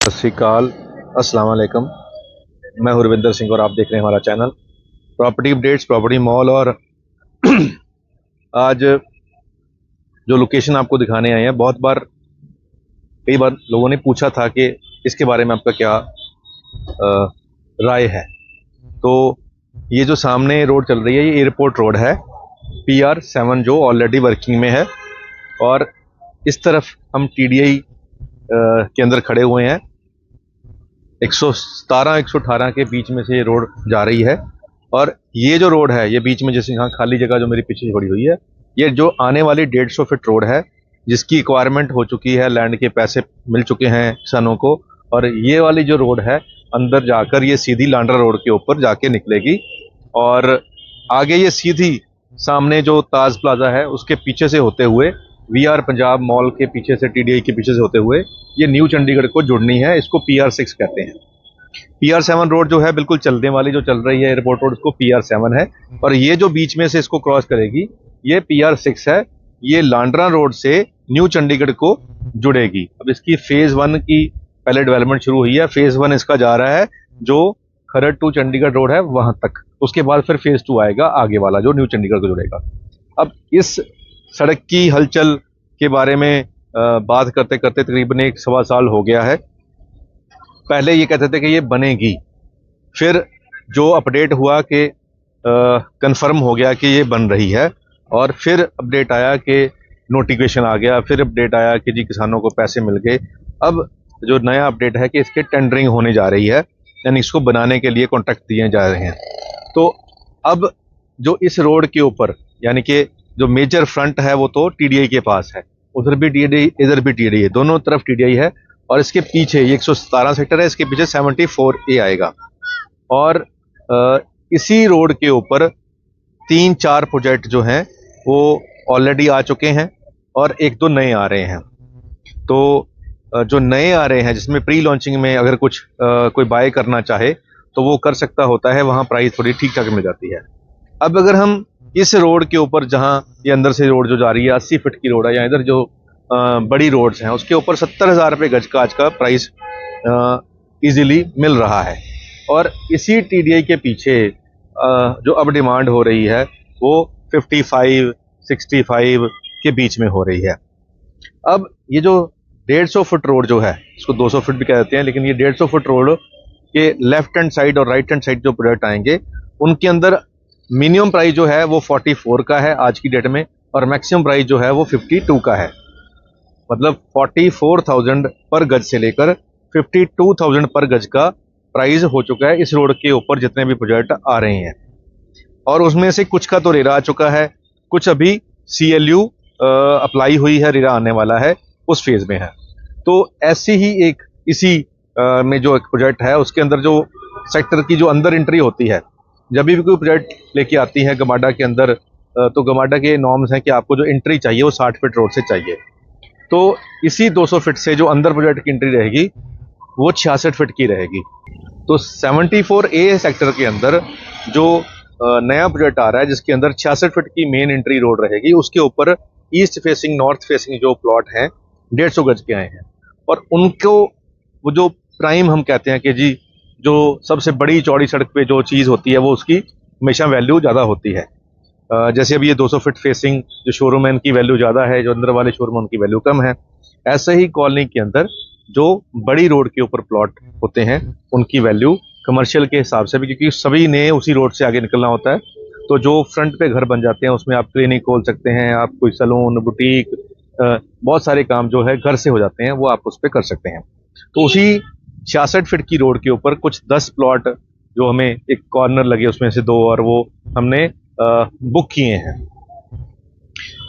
सत श्री अकाल, अस्सलाम वालेकुम। मैं हुरविंदर सिंह और आप देख रहे हैं हमारा channel property updates, property mall. और आज जो लोकेशन आपको दिखाने आए हैं, कई बार लोगों ने पूछा था कि इसके बारे में आपका क्या राय है। तो ये जो सामने रोड चल रही है, ये एयरपोर्ट रोड है, PR7, जो ऑलरेडी वर्किंग में है। और इस तरफ हम TDI के अंदर खड़े हुए हैं। 117 118 के बीच में से ये रोड जा रही है। और ये जो रोड है, ये बीच में जैसे यहाँ खाली जगह जो मेरे पीछे पड़ी हुई है, ये जो आने वाली 150 फीट रोड है, जिसकी रिक्वायरमेंट हो चुकी है, लैंड के पैसे मिल चुके हैं किसानों को। और ये वाली जो रोड है, अंदर जाकर ये सीधी लांड्रा रोड के ऊपर जाके निकलेगी। और आगे ये सीधी सामने जो ताज प्लाजा है, उसके पीछे से होते हुए, VR पंजाब मॉल के पीछे से, TDI के पीछे से होते हुए, ये न्यू चंडीगढ़ को जुड़नी है। इसको PR6 कहते हैं। PR7 रोड जो है, बिल्कुल चलने वाली जो चल रही है एयरपोर्ट रोड, उसको PR7 है। और ये जो बीच में से इसको क्रॉस करेगी, ये PR6 है। ये लांड्रा रोड से न्यू चंडीगढ़ को जुड़ेगी। अब इसकी फेज 1 की पहले डेवलपमेंट शुरू हुई है। फेज 1 इसका जा रहा है जो खरड़ टू चंडीगढ़ रोड है वहां तक। उसके बाद फिर फेज 2 आएगा, आगे वाला जो न्यू चंडीगढ़ को जुड़ेगा। अब इस सड़क की हलचल के बारे में बात करते करते तकरीबन 1 सवा साल हो गया है। पहले ये कहते थे कि ये बनेगी, फिर जो अपडेट हुआ कि कंफर्म हो गया कि ये बन रही है, और फिर अपडेट आया कि नोटिफिकेशन आ गया, फिर अपडेट आया कि जी किसानों को पैसे मिल गए। अब जो नया अपडेट है कि इसके टेंडरिंग होने जा रही है, यानी इसको बनाने के लिए कॉन्ट्रैक्ट दिए जा रहे हैं। तो अब जो इस रोड के ऊपर, यानी कि जो मेजर फ्रंट है वो तो TDI के पास है, उधर भी TDI इधर भी TDI है, दोनों तरफ TDI है। और इसके पीछे ये 117 सेक्टर है, इसके पीछे 74A आएगा। और इसी रोड के ऊपर 3-4 प्रोजेक्ट जो हैं वो ऑलरेडी आ चुके हैं, और 1-2 नए आ रहे हैं। तो जो नए आ रहे हैं, जिसमें प्री लॉन्चिंग में अगर कुछ कोई बाय करना चाहे तो वो कर सकता होता है, वहाँ प्राइस थोड़ी ठीक ठाक मिल जाती है। अब अगर हम इस रोड के ऊपर, जहाँ ये अंदर से रोड जो जा रही है 80 फीट की रोड है, या इधर जो बड़ी रोड्स हैं, उसके ऊपर 70,000 रुपये गज का आज का प्राइस इजीली मिल रहा है। और इसी TDI के पीछे जो अब डिमांड हो रही है वो 55-65 के बीच में हो रही है। अब ये जो 150 फुट रोड जो है, इसको 200 फुट भी कह देते हैं, लेकिन ये 150 फुट रोड के लेफ्ट हैंड साइड और राइट हैंड साइड जो प्रोजेक्ट आएंगे, उनके अंदर मिनिमम प्राइस जो है वो 44 का है आज की डेट में, और मैक्सिमम प्राइस जो है वो 52 का है। मतलब 44,000 पर गज से लेकर 52,000 पर गज का प्राइस हो चुका है इस रोड के ऊपर जितने भी प्रोजेक्ट आ रहे हैं। और उसमें से कुछ का तो रेरा आ चुका है, कुछ अभी CLU अप्लाई हुई है, रेरा आने वाला है, उस फेज में है। तो ऐसी ही एक इसी में जो एक प्रोजेक्ट है, उसके अंदर जो सेक्टर की जो अंदर एंट्री होती है, जब भी कोई प्रोजेक्ट लेके आती है गमाडा के अंदर, तो गमाडा के नॉर्म्स हैं कि आपको जो एंट्री चाहिए वो 60 फीट रोड से चाहिए। तो इसी 200 फीट से जो अंदर प्रोजेक्ट की एंट्री रहेगी वो 66 फीट की रहेगी। तो 74A सेक्टर के अंदर जो नया प्रोजेक्ट आ रहा है, जिसके अंदर 66 फीट की मेन एंट्री रोड रहेगी, उसके ऊपर ईस्ट फेसिंग, नॉर्थ फेसिंग जो प्लॉट हैं 150 गज के आए हैं। और उनको वो जो प्राइम हम कहते हैं कि जी जो सबसे बड़ी चौड़ी सड़क पे जो चीज़ होती है वो उसकी हमेशा वैल्यू ज़्यादा होती है। जैसे अभी ये 200 फीट फेसिंग जो शोरूम है, इनकी वैल्यू ज़्यादा है, जो अंदर वाले शोरूम उनकी वैल्यू कम है। ऐसे ही कॉलोनी के अंदर जो बड़ी रोड के ऊपर प्लॉट होते हैं, उनकी वैल्यू कमर्शियल के हिसाब से भी, क्योंकि सभी ने उसी रोड से आगे निकलना होता है। तो जो फ्रंट पे घर बन जाते हैं, उसमें आप क्लिनिक खोल सकते हैं, आप कोई सलून, बुटीक, बहुत सारे काम जो है घर से हो जाते हैं, वो आप उस पर कर सकते हैं। तो उसी 66 फीट की रोड के ऊपर कुछ 10 प्लॉट जो हमें एक कॉर्नर लगे, उसमें से 2 और वो हमने बुक किए हैं।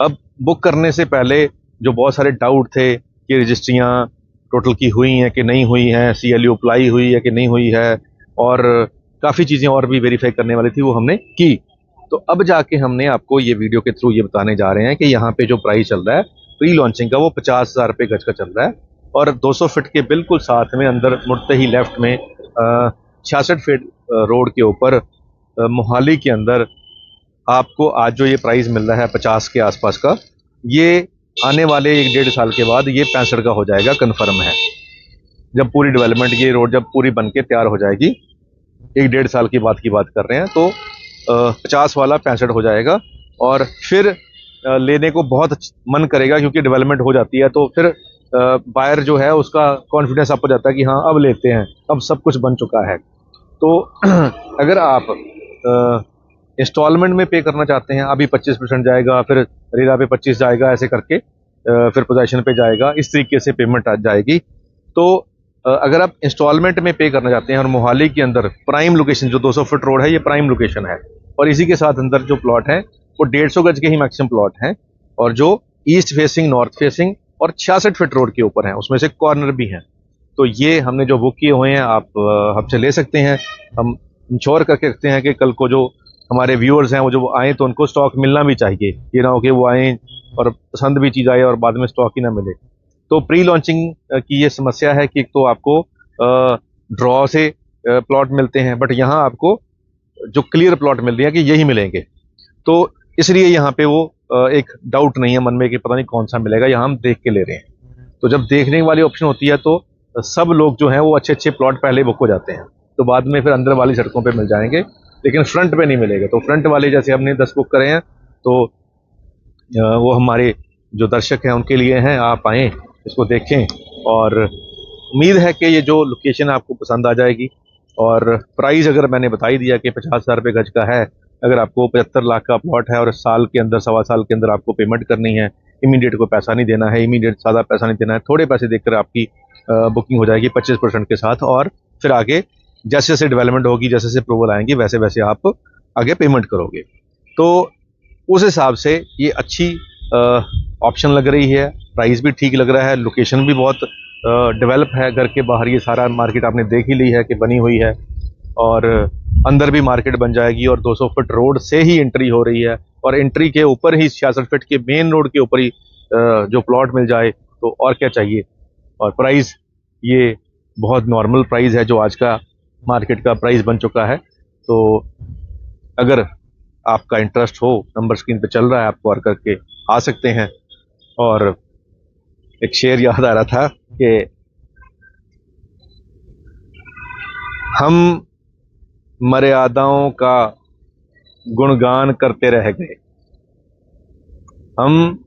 अब बुक करने से पहले जो बहुत सारे डाउट थे कि रजिस्ट्रियाँ टोटल की हुई हैं कि नहीं हुई हैं, CLU अप्लाई हुई है कि नहीं हुई है, और काफ़ी चीज़ें और भी वेरीफाई करने वाली थी, वो हमने की। तो अब जाके हमने आपको ये वीडियो के थ्रू ये बताने जा रहे हैं कि यहाँ पे जो प्राइस चल रहा है प्री लॉन्चिंग का, वो 50,000 रुपये गज का चल रहा है। और 200 फीट के बिल्कुल साथ में अंदर मुड़ते ही लेफ्ट में 66 फीट रोड के ऊपर मोहाली के अंदर आपको आज जो ये प्राइस मिल रहा है 50 के आसपास का, ये आने वाले 1-1.5 साल के बाद ये 65 का हो जाएगा, कन्फर्म है। जब पूरी डेवलपमेंट, ये रोड जब पूरी बन के तैयार हो जाएगी, 1-1.5 साल की बात कर रहे हैं, तो 50 वाला 65 हो जाएगा। और फिर लेने को बहुत मन करेगा, क्योंकि डेवलपमेंट हो जाती है, तो फिर बायर जो है उसका कॉन्फिडेंस आप हो जाता है कि हाँ अब लेते हैं, अब सब कुछ बन चुका है। तो अगर आप इंस्टॉलमेंट में पे करना चाहते हैं, अभी 25% जाएगा, फिर रेरा पे 25 जाएगा, ऐसे करके फिर पोजेशन पे जाएगा, इस तरीके से पेमेंट आ जाएगी। तो अगर आप इंस्टॉलमेंट में पे करना चाहते हैं, और मोहाली के अंदर प्राइम लोकेशन जो 200 फुट रोड है, ये प्राइम लोकेशन है, और इसी के साथ अंदर जो प्लॉट है वो 150 गज के ही मैक्सिमम प्लॉट हैं, और जो ईस्ट फेसिंग, नॉर्थ फेसिंग और 66 फीट रोड के ऊपर हैं, उसमें से कॉर्नर भी हैं। तो ये हमने जो बुक किए हुए हैं, आप हमसे ले सकते हैं। हम इंश्योर करके रखते हैं कि कल को जो हमारे व्यूअर्स हैं वो जो आए तो उनको स्टॉक मिलना भी चाहिए, ये ना हो कि वो आए और पसंद भी चीज़ आए और बाद में स्टॉक ही ना मिले। तो प्री लॉन्चिंग की ये समस्या है कि एक तो आपको ड्रॉ से प्लॉट मिलते हैं, बट यहाँ आपको जो क्लियर प्लॉट मिल रही है कि यही मिलेंगे, तो इसलिए यहाँ पे वो एक डाउट नहीं है मन में कि पता नहीं कौन सा मिलेगा, यहाँ हम देख के ले रहे हैं। तो जब देखने वाली ऑप्शन होती है तो सब लोग जो हैं वो अच्छे अच्छे प्लॉट पहले बुक हो जाते हैं, तो बाद में फिर अंदर वाली सड़कों पे मिल जाएंगे, लेकिन फ्रंट पे नहीं मिलेगा। तो फ्रंट वाले जैसे हमने 10 बुक करे हैं, तो वो हमारे जो दर्शक हैं उनके लिए हैं, आप आएँ, इसको देखें, और उम्मीद है कि ये जो लोकेशन आपको पसंद आ जाएगी। और प्राइस अगर मैंने बता ही दिया कि 50,000 रुपये गज का है, अगर आपको 75 लाख का प्लॉट है और साल के अंदर, सवा साल के अंदर आपको पेमेंट करनी है, इमीडिएट को पैसा नहीं देना है, इमीडिएट सादा पैसा नहीं देना है, थोड़े पैसे देकर आपकी बुकिंग हो जाएगी 25% के साथ, और फिर आगे जैसे जैसे डेवलपमेंट होगी, जैसे जैसे अप्रूवल आएंगी, वैसे वैसे आप आगे पेमेंट करोगे। तो उस हिसाब से ये अच्छी ऑप्शन लग रही है, प्राइस भी ठीक लग रहा है, लोकेशन भी बहुत डेवलप है, घर के बाहर ये सारा मार्केट आपने देख ही ली है कि बनी हुई है, और अंदर भी मार्केट बन जाएगी, और 200 फुट रोड से ही एंट्री हो रही है, और एंट्री के ऊपर ही 66 फीट के मेन रोड के ऊपर ही जो प्लॉट मिल जाए तो और क्या चाहिए। और प्राइस ये बहुत नॉर्मल प्राइस है जो आज का मार्केट का प्राइस बन चुका है। तो अगर आपका इंटरेस्ट हो, नंबर स्क्रीन पे चल रहा है, आप कॉल करके आ सकते हैं। और एक शेर याद आ रहा था कि हम मर्यादाओं का गुणगान करते रह गए, हम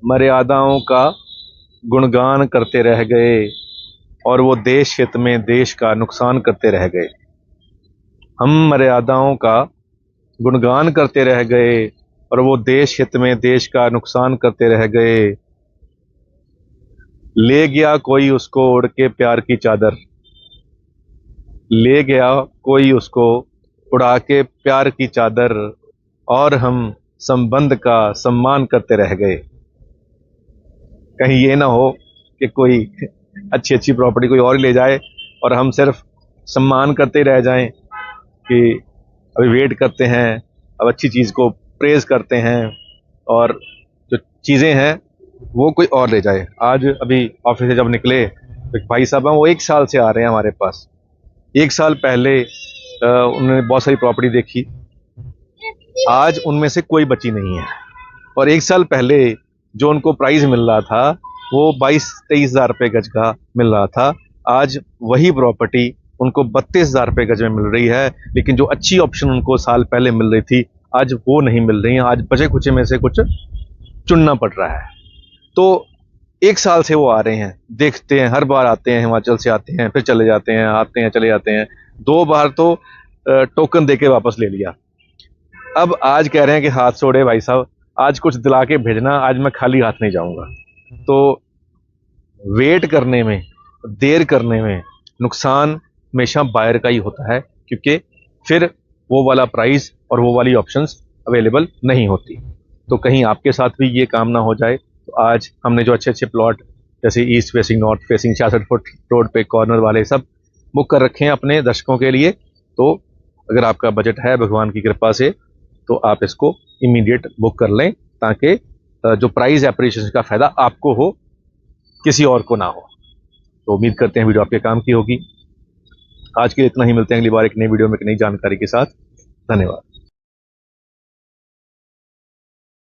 मर्यादाओं का गुणगान करते रह गए, और वो देश हित में देश का नुकसान करते रह गए। हम मर्यादाओं का गुणगान करते रह गए, और वो देश हित में देश का नुकसान करते रह गए। ले गया कोई उसको उड़ के प्यार की चादर, ले गया कोई उसको उड़ा के प्यार की चादर, और हम संबंध का सम्मान करते रह गए। कहीं ये ना हो कि कोई अच्छी अच्छी प्रॉपर्टी कोई और ले जाए और हम सिर्फ सम्मान करते रह जाएं कि अभी वेट करते हैं, अब अच्छी चीज़ को प्रेज करते हैं, और जो चीज़ें हैं वो कोई और ले जाए। आज अभी ऑफिस से जब निकले तो एक भाई साहब हैं, वो 1 साल से आ रहे हैं हमारे पास। 1 साल पहले उन्होंने बहुत सारी प्रॉपर्टी देखी, आज उनमें से कोई बची नहीं है। और 1 साल पहले जो उनको प्राइस मिल रहा था वो 22-23 हज़ार रुपये गज का मिल रहा था, आज वही प्रॉपर्टी उनको 32 हज़ार रुपये गज में मिल रही है। लेकिन जो अच्छी ऑप्शन उनको साल पहले मिल रही थी, आज वो नहीं मिल रही है, आज बचे कुचे में से कुछ चुनना पड़ रहा है। तो 1 साल से वो आ रहे हैं, देखते हैं, हर बार आते हैं, हिमाचल से आते हैं, फिर चले जाते हैं, आते हैं, चले जाते हैं। 2 बार तो टोकन देके वापस ले लिया। अब आज कह रहे हैं कि हाथ छोड़े भाई साहब, आज कुछ दिला के भेजना, आज मैं खाली हाथ नहीं जाऊंगा। तो वेट करने में, देर करने में नुकसान हमेशा बायर का ही होता है, क्योंकि फिर वो वाला प्राइस और वो वाली ऑप्शंस अवेलेबल नहीं होती। तो कहीं आपके साथ भी ये काम ना हो जाए, तो आज हमने जो अच्छे अच्छे प्लॉट जैसे east facing, north facing, 66 foot road पे कॉर्नर वाले सब बुक कर रखे हैं अपने दर्शकों के लिए। तो अगर आपका बजट है भगवान की कृपा से, तो आप इसको इमीडिएट बुक कर लें, ताकि जो प्राइस एप्रिसिएशन का फ़ायदा आपको हो, किसी और को ना हो। तो उम्मीद करते हैं वीडियो आपके काम की होगी। आज के लिए इतना ही, मिलते हैं अगली बार एक नई वीडियो में एक नई जानकारी के साथ। धन्यवाद।